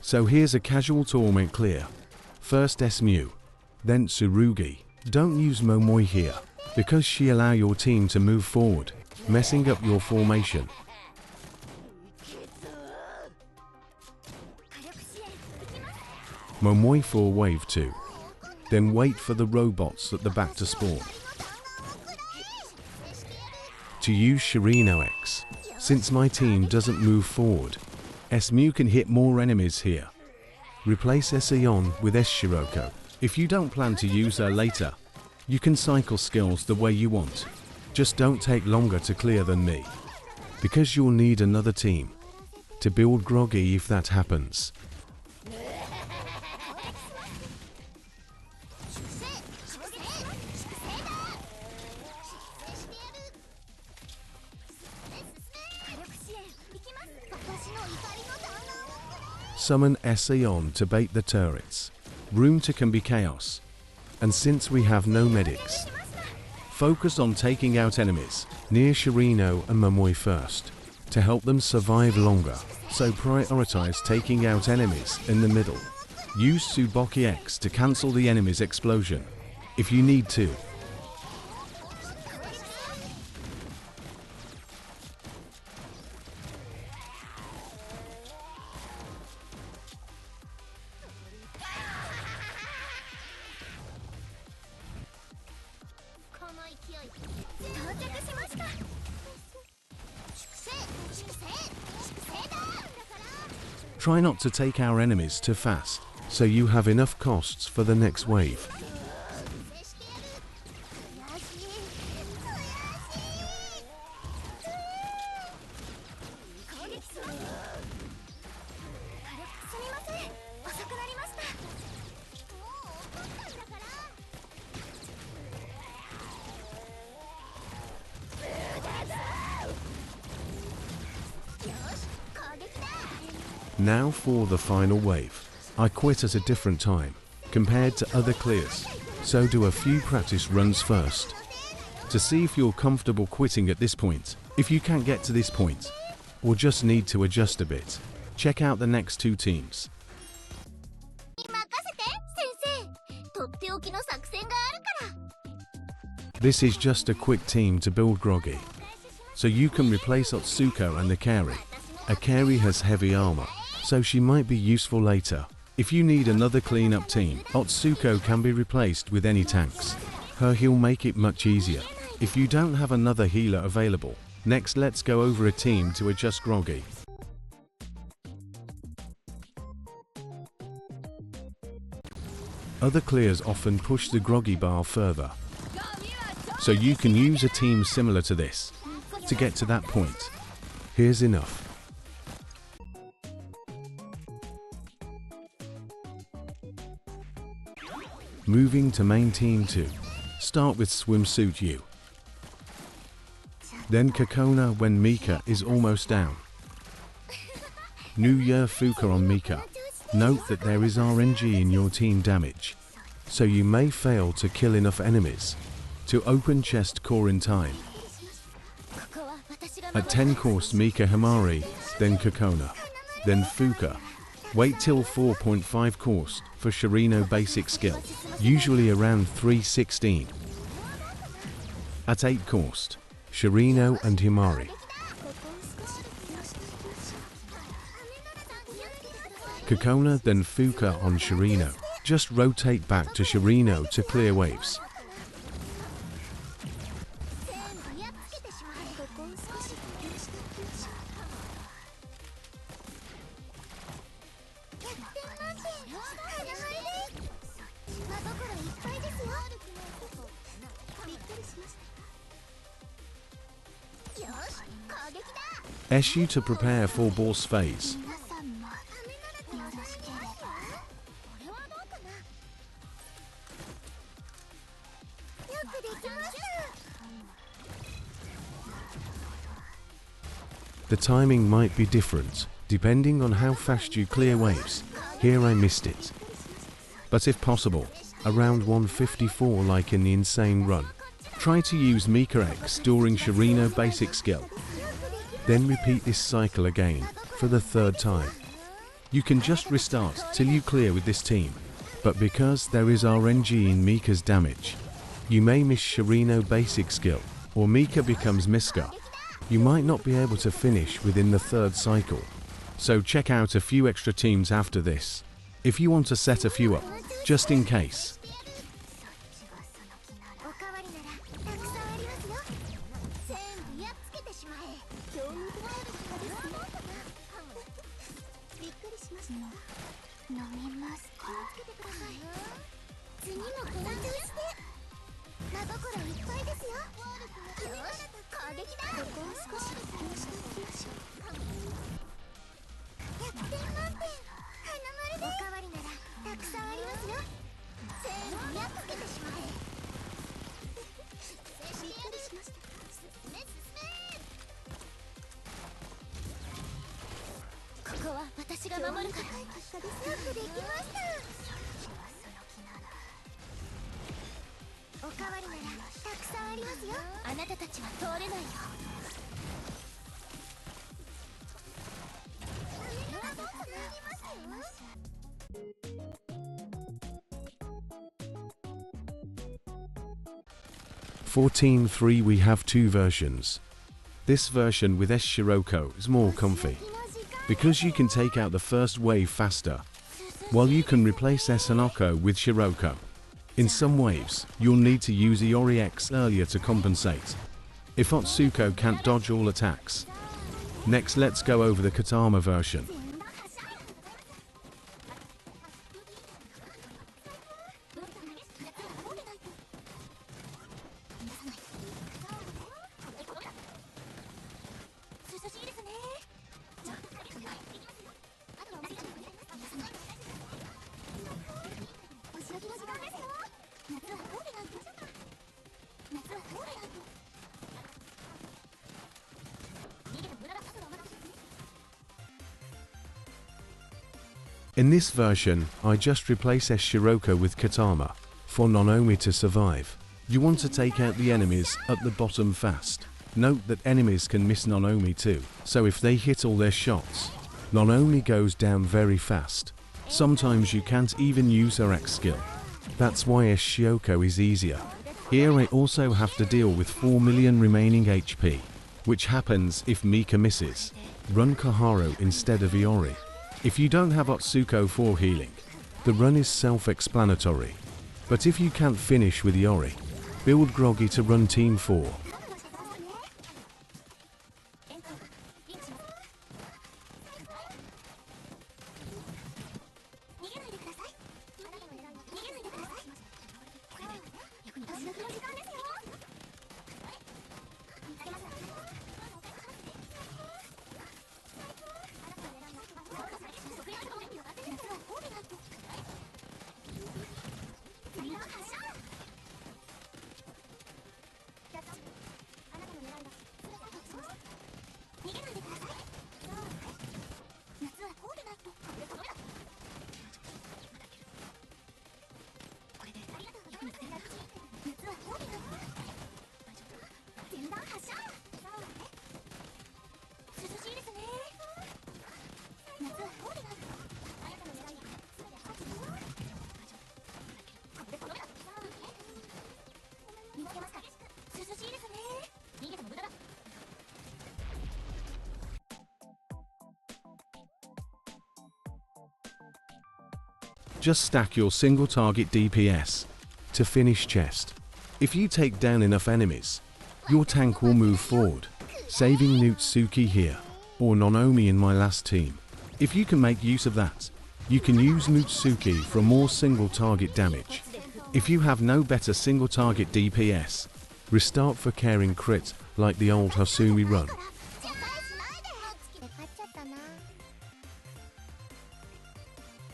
So here's a casual torment clear. First S.Mu, then Tsurugi. Don't use Momoi here, because she allow your team to move forward, messing up your formation. Momoi for wave 2. Then wait for the robots at the back to spawn. To use Shirino X, since my team doesn't move forward, S.Mu can hit more enemies here. Replace S.Aeon with S.Shiroko. If you don't plan to use her later, you can cycle skills the way you want. Just don't take longer to clear than me, because you'll need another team to build Groggy if that happens. Summon S.Aeon to bait the turrets. Room to can be chaos. And since we have no medics, focus on taking out enemies near Shirino and Momoi first, to help them survive longer. So prioritize taking out enemies in the middle. Use Tsuboki X to cancel the enemy's explosion, if you need to. Try not to take our enemies too fast, so you have enough costs for the next wave. Now for the final wave. I quit at a different time, compared to other clears, so do a few practice runs first, to see if you're comfortable quitting at this point. If you can't get to this point, or just need to adjust a bit, check out the next two teams. This is just a quick team to build Groggy, so you can replace Otsuko and the carry. A carry has heavy armor, so she might be useful later. If you need another cleanup team, Otsuko can be replaced with any tanks. Her heal make it much easier. If you don't have another healer available, next let's go over a team to adjust Groggy. Other clears often push the Groggy bar further, so you can use a team similar to this to get to that point. Here's enough. Moving to main team 2. Start with Swimsuit U. Then Kokona when Mika is almost down. New Year Fuka on Mika. Note that there is RNG in your team damage, so you may fail to kill enough enemies to open chest core in time. At 10 cost Mika Himari, then Kokona, then Fuka. Wait till 4.5 cost for Shirino basic skill, usually around 316. At 8 cost, Shirino and Himari. Kokona then Fuka on Shirino. Just rotate back to Shirino to clear waves. SU to prepare for boss phase. The timing might be different, depending on how fast you clear waves. Here I missed it. But if possible, around 154 like in the insane run. Try to use Mika X during Shirino basic skill. Then repeat this cycle again, for the third time. You can just restart till you clear with this team, but because there is RNG in Mika's damage, you may miss Shirino basic skill, or Mika becomes Miska. You might not be able to finish within the 3rd cycle, so check out a few extra teams after this, if you want to set a few up, just in case. For Team 3 we have 2 versions. This version with S.Shiroko is more comfy, because you can take out the first wave faster, while you can replace S.Shiroko with Shiroko. In some waves, you'll need to use Iori X earlier to compensate, if Otsuko can't dodge all attacks. Next let's go over the Kotama version. In this version, I just replace S.Shiroko with Kotama, for Nonomi to survive. You want to take out the enemies at the bottom fast. Note that enemies can miss Nonomi too, so if they hit all their shots, Nonomi goes down very fast. Sometimes you can't even use her X skill. That's why S.Shiroko is easier. Here I also have to deal with 4 million remaining HP, which happens if Mika misses. Run Kaharu instead of Iori. If you don't have Otsuko for healing, the run is self-explanatory. But if you can't finish with Iori, build Groggy to run Team 4. Just stack your single target DPS to finish chest. If you take down enough enemies, your tank will move forward, saving Nutsuki here, or Nonomi in my last team. If you can make use of that, you can use Nutsuki for more single target damage. If you have no better single target DPS, restart for caring crit like the old Hasumi run.